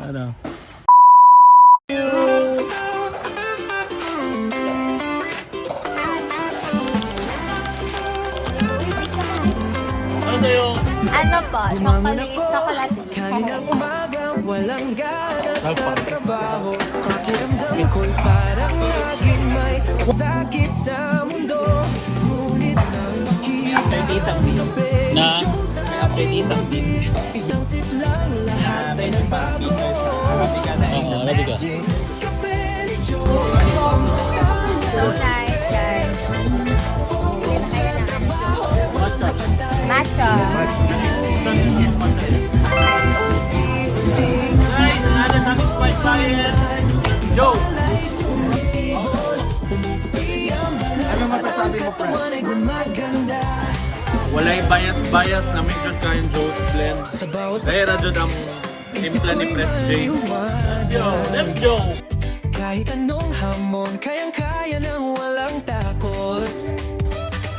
Ano? Ano sa'yo? Ano po? Chocolate. Kaninang umaga, walang gana sa trabaho. Pakiramdam ko'y parang laging may sakit sa mundo. Ngunit nang makita Na? isang sit lang, lahat ay nagbago. Oo, labi ka. So nice, guys. Bili na kayo ng matcha. Guys, another satisfied client. Joe! Ano masasabi mo, friend? Walay bias na may jud kayong Joe's Blend. Kaya radyo ang timpla ni Press J. Let's go! Kahit anong hamon, kayang-kaya nang walang takot.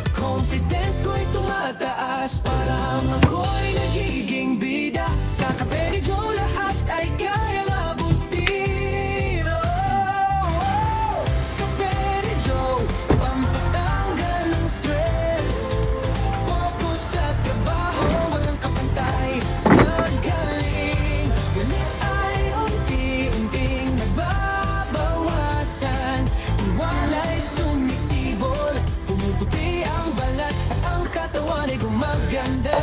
Confidence ko'y tumataas, parang ako'y nagiging bida. Sa Kape ni Joe, lahat ay kayang abutin. Kape ni Joe, pampatanggal ng stress. Focus at trabaho, walang kapantay. Nagaling, galit ay unti-unting nagbabawasan. Tiwala'y sumisibol, pumuputi ang balat at ang katawan ay gumaganda.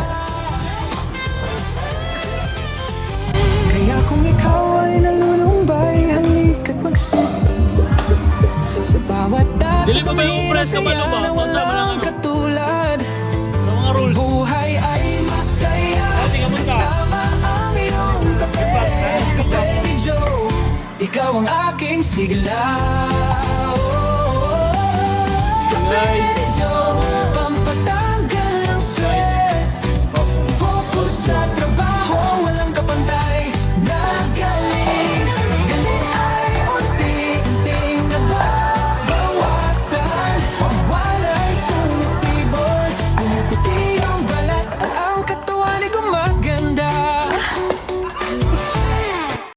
Kaya kung ikaw ay nalulumbay, halika't mag-sip. Sa bawat tasa Dili mo ba yung press ka ba, Luba? na walang katulad. Sa mga rules. Buhay ay masaya, Tingnan mo ka. tama ang iyong kape. Kape ni Joe, ikaw ang aking sigla. Kape ni Joe,